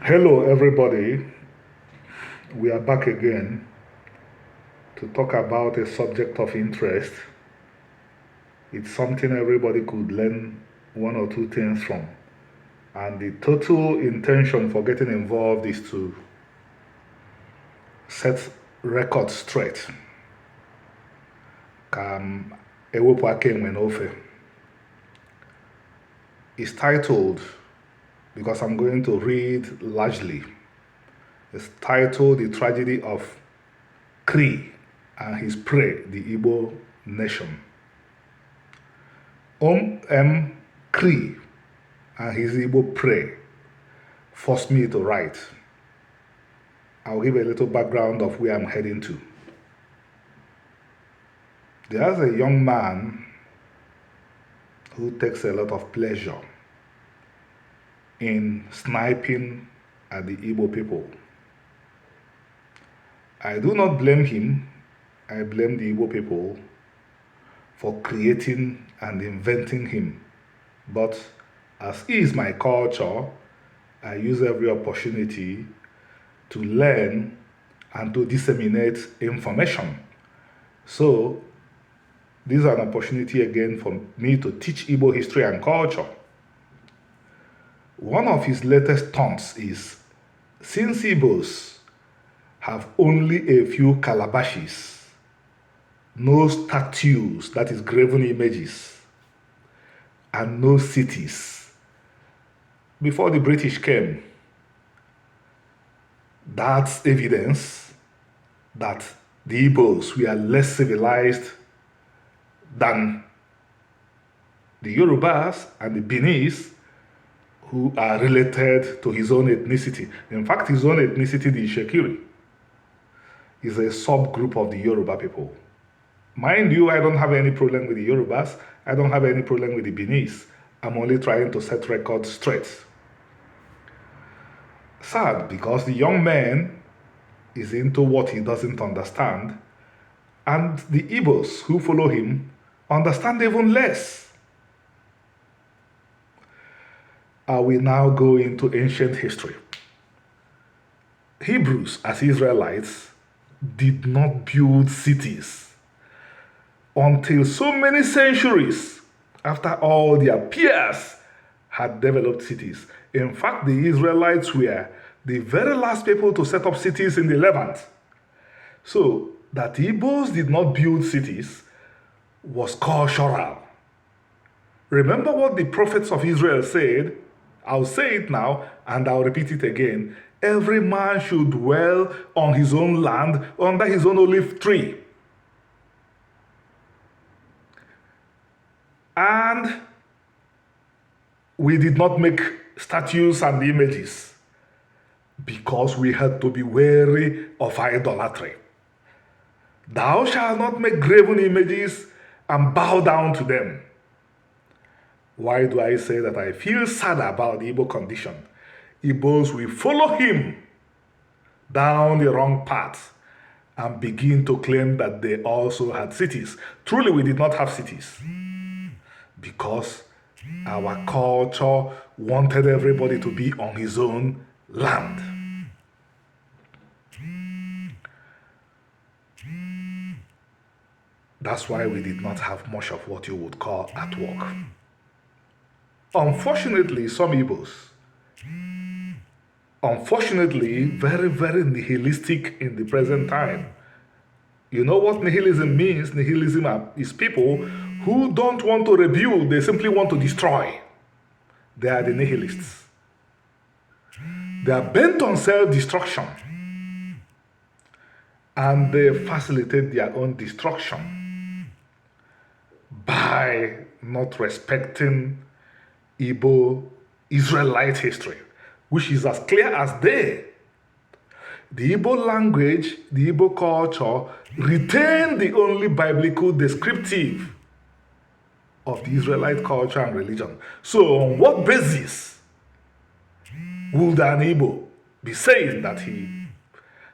Hello, everybody. We are back again to talk about a subject of interest. It's something everybody could learn one or two things from. And the total intention for getting involved is to set records straight. Kam ewepụ aka enwe n'ofe. It's titled, because I'm going to read largely, it's titled The Tragedy of Cree and His Prey, the Igbo Nation. M. Cree and his Igbo prey forced me to write. I'll give a little background of where I'm heading to. There's a young man who takes a lot of pleasure in sniping at the Igbo people. I do not blame him. I blame the Igbo people for creating and inventing him. But as is my culture, I use every opportunity to learn and to disseminate information. So this is an opportunity again for me to teach Igbo history and culture. One of his latest taunts is, since Ibos have only a few calabashes, no statues, that is graven images, and no cities. Before the British came, that's evidence that the Ibos were less civilized than the Yorubas and the Benis, who are related to his own ethnicity. In fact, his own ethnicity, the Ishekiri, is a subgroup of the Yoruba people. Mind you, I don't have any problem with the Yorubas. I don't have any problem with the Benis. I'm only trying to set records straight. Sad, because the young man is into what he doesn't understand, and the Ibos who follow him understand even less. I will now go into ancient history. Hebrews, as Israelites, did not build cities until so many centuries after all their peers had developed cities. In fact, the Israelites were the very last people to set up cities in the Levant. So, that the Ibos did not build cities was cultural. Remember what the prophets of Israel said? I'll say it now and I'll repeat it again. Every man should dwell on his own land under his own olive tree. And we did not make statues and images because we had to be wary of idolatry. Thou shalt not make graven images and bow down to them. Why do I say that I feel sad about the Igbo condition? Igbos will follow him down the wrong path and begin to claim that they also had cities. Truly, we did not have cities because our culture wanted everybody to be on his own land. That's why we did not have much of what you would call artwork. Unfortunately, some Igbos, very, very nihilistic in the present time. You know what nihilism means? Nihilism is people who don't want to rebuild, they simply want to destroy. They are the nihilists. They are bent on self-destruction. And they facilitate their own destruction by not respecting Igbo Israelite history, which is as clear as day. The Igbo language, the Igbo culture retain the only biblical descriptive of the Israelite culture and religion. So on what basis would an Igbo be saying that he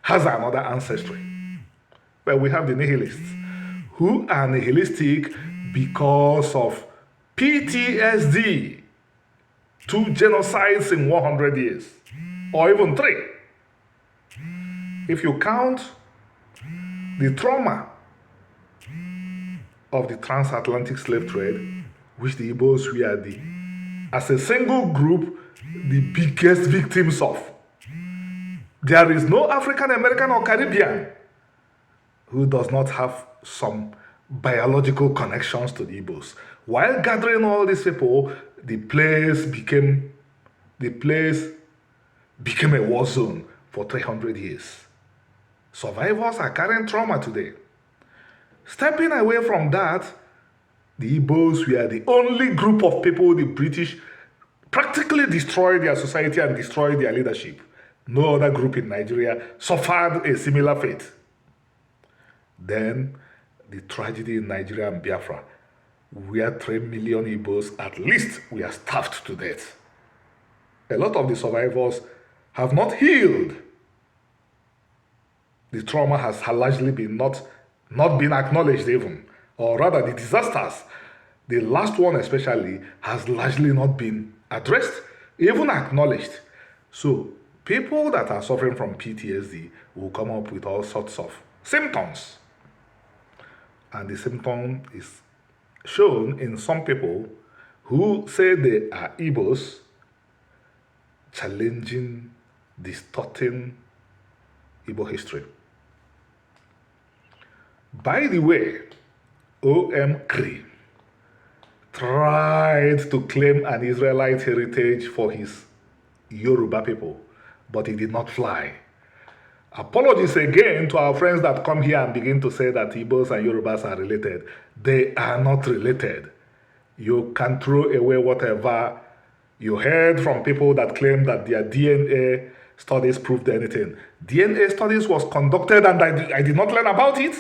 has another ancestry? Well, we have the nihilists who are nihilistic because of PTSD, 2 genocides in 100 years. or even 3. If you count the trauma of the transatlantic slave trade, which the Ibos were as a single group, the biggest victims of. There is no African American or Caribbean who does not have some biological connections to the Ibos. While gathering all these people, the place became a war zone for 300 years. Survivors are carrying trauma today. Stepping away from that, the Ibos were the only group of people the British practically destroyed their society and destroyed their leadership. No other group in Nigeria suffered a similar fate. Then, the tragedy in Nigeria and Biafra, where 3 million Ibos at least were starved to death. A lot of the survivors have not healed. The trauma has largely been not been acknowledged even, or rather the disasters, the last one especially, has largely not been addressed, even acknowledged. So people that are suffering from PTSD will come up with all sorts of symptoms. And the symptom is shown in some people who say they are Ibos, challenging, distorting Igbo history. By the way, O.M. Cree tried to claim an Israelite heritage for his Yoruba people, but it did not fly. Apologies again to our friends that come here and begin to say that Igbos and Yorubas are related. They are not related. You can throw away whatever you heard from people that claim that their DNA studies proved anything. DNA studies was conducted and I did not learn about it.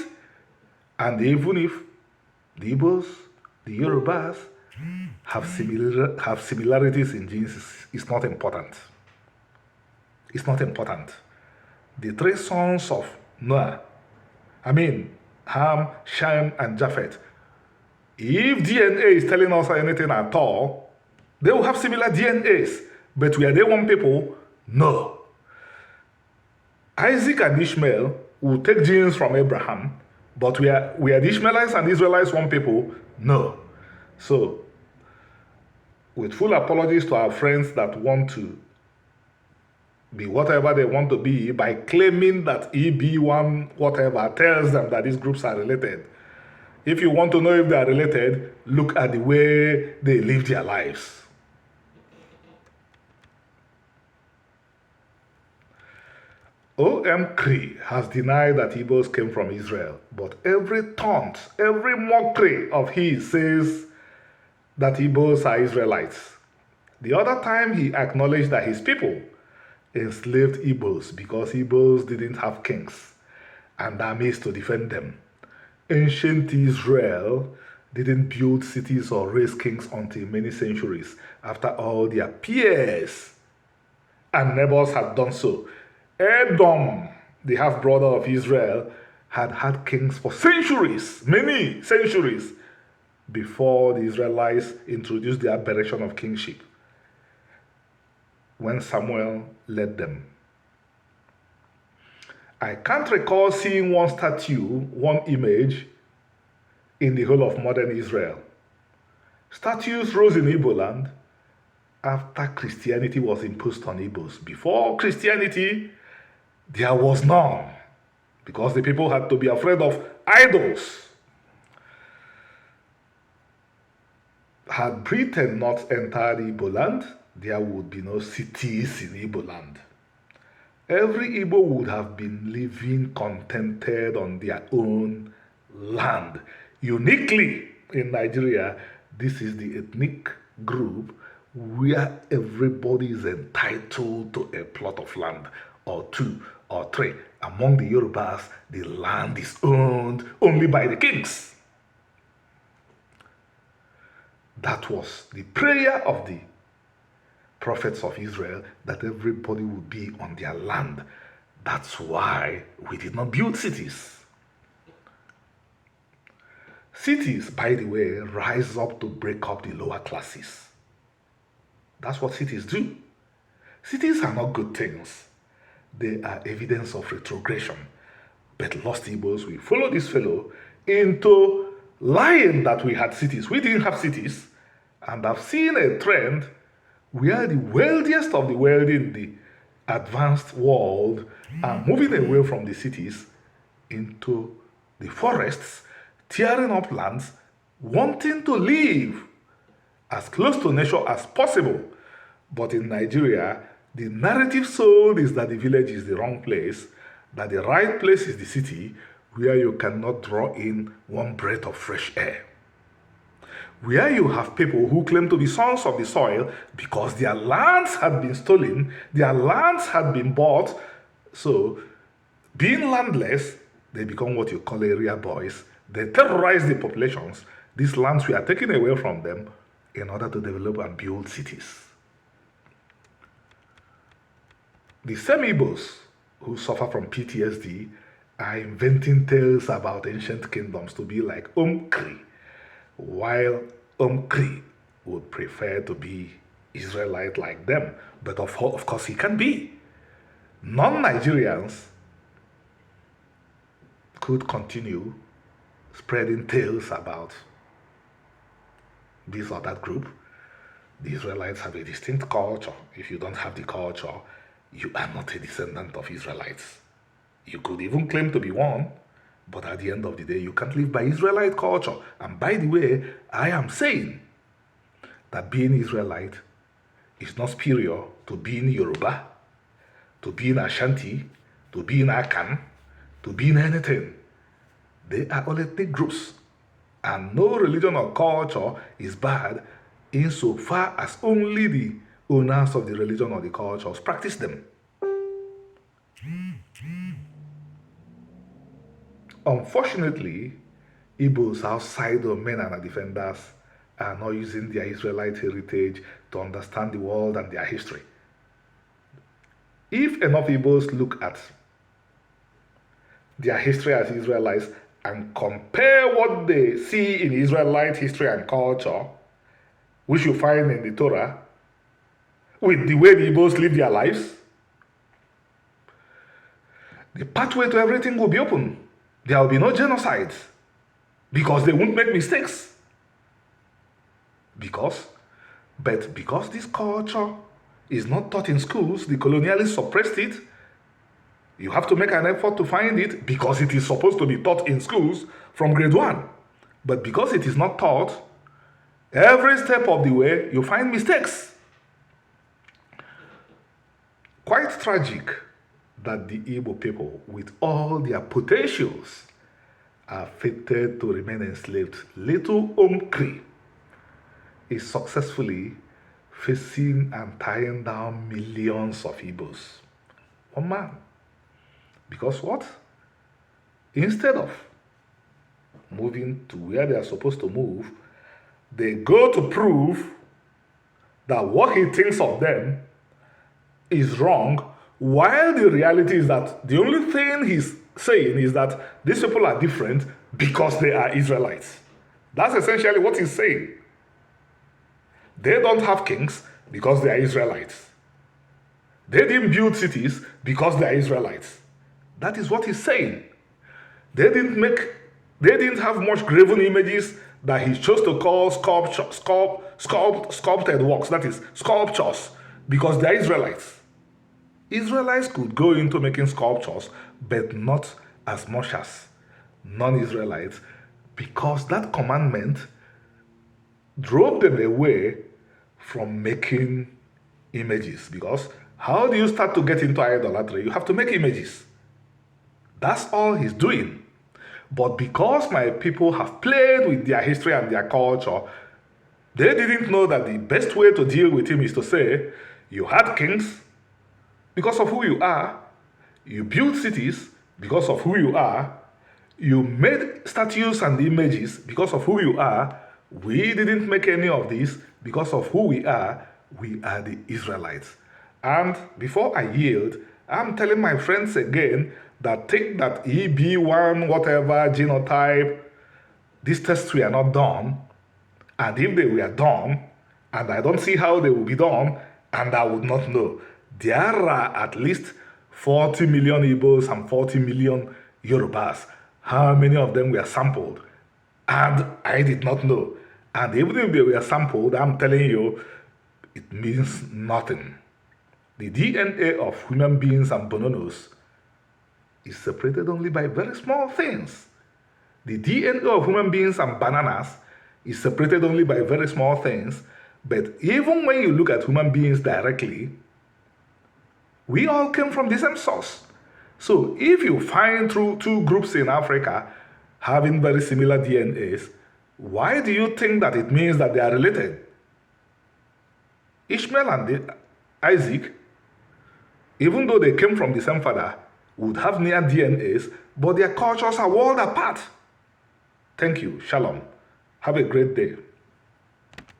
And even if the Igbos, the Yorubas have similarities in genes, it's not important. It's not important. The 3 sons of Noah, Ham, Shem, and Japheth, if DNA is telling us anything at all, they will have similar DNAs. But were they one people? No. Isaac and Ishmael will take genes from Abraham, but were the Ishmaelites and Israelites one people? No. So, with full apologies to our friends that want to be whatever they want to be by claiming that EB1 whatever tells them that these groups are related. If you want to know if they are related, look at the way they live their lives. O.M. Cree has denied that Igbos came from Israel, but every taunt, every mockery of his says that Igbos are Israelites. The other time he acknowledged that his people enslaved Ibos because Ibos didn't have kings and armies to defend them. Ancient Israel didn't build cities or raise kings until many centuries after all their peers and neighbors had done so. Edom, the half-brother of Israel, had kings for centuries, many centuries, before the Israelites introduced the aberration of kingship when Samuel led them. I can't recall seeing one statue, one image in the whole of modern Israel. Statues rose in Igbo land after Christianity was imposed on Igbos. Before Christianity, there was none, because the people had to be afraid of idols. Had Britain not entered Igbo land, there would be no cities in Igbo land. Every Igbo would have been living contented on their own land. Uniquely in Nigeria, this is the ethnic group where everybody is entitled to a plot of land, or 2 or 3. Among the Yorubas, the land is owned only by the kings. That was the prayer of the prophets of Israel, that everybody would be on their land. That's why we did not build cities. Cities, by the way, rise up to break up the lower classes. That's what cities do. Cities are not good things. They are evidence of retrogression. But lost Ibos, we follow this fellow into lying that we had cities. We didn't have cities. And I've seen a trend where the wealthiest of the wealthy in the advanced world are moving away from the cities into the forests, tearing up lands, wanting to live as close to nature as possible. But in Nigeria, the narrative sold is that the village is the wrong place, that the right place is the city, where you cannot draw in one breath of fresh air. Where you have people who claim to be sons of the soil because their lands had been stolen, their lands had been bought. So, being landless, they become what you call area boys. They terrorize the populations. These lands we are taking away from them in order to develop and build cities. The same Ibos who suffer from PTSD are inventing tales about ancient kingdoms to be like Omkri, while Omkri would prefer to be Israelite like them. But of course he can be. Non-Nigerians could continue spreading tales about this or that group. The Israelites have a distinct culture. If you don't have the culture, you are not a descendant of Israelites. You could even claim to be one, but at the end of the day, you can't live by Israelite culture. And by the way, I am saying that being Israelite is not superior to being Yoruba, to being Ashanti, to being Akan, to being anything. They are all ethnic groups. And no religion or culture is bad insofar as only the owners of the religion or the cultures practice them. Unfortunately, Ibos outside of men and defenders are not using their Israelite heritage to understand the world and their history. If enough Ibos look at their history as Israelites and compare what they see in Israelite history and culture, which you find in the Torah, with the way the Ibos live their lives, the pathway to everything will be open. There will be no genocides because they won't make mistakes. Because this culture is not taught in schools, the colonialists suppressed it. You have to make an effort to find it because it is supposed to be taught in schools from grade 1. But because it is not taught, every step of the way you find mistakes. Quite tragic that the Igbo people, with all their potentials, are fated to remain enslaved. Little Omkri is successfully facing and tying down millions of Igbos. One man. Because what? Instead of moving to where they are supposed to move, they go to prove that what he thinks of them is wrong, while the reality is that the only thing he's saying is that these people are different because they are Israelites. That's essentially what he's saying. They don't have kings because they are Israelites. They didn't build cities because they are Israelites. That is what he's saying. They didn't have much graven images that he chose to call sculpted works, that is, sculptures, because they are Israelites. Israelites could go into making sculptures, but not as much as non-Israelites, because that commandment drove them away from making images. Because how do you start to get into idolatry? You have to make images. That's all he's doing. But because my people have played with their history and their culture, they didn't know that the best way to deal with him is to say, you had kings because of who you are, you built cities because of who you are, you made statues and images because of who you are. We didn't make any of this because of who we are the Israelites. And before I yield, I'm telling my friends again that think that EB1, whatever, genotype, these tests were not done. And if they were done, and I don't see how they will be done, and I would not know. There are at least 40 million Ibos and 40 million Yorubas. How many of them were sampled? And I did not know. And even if they were sampled, I'm telling you, it means nothing. The DNA of human beings and bonobos is separated only by very small things. The DNA of human beings and bananas is separated only by very small things. But even when you look at human beings directly, we all came from the same source. So if you find two groups in Africa having very similar DNAs, why do you think that it means that they are related? Ishmael and Isaac, even though they came from the same father, would have near DNAs, but their cultures are worlds apart. Thank you. Shalom. Have a great day.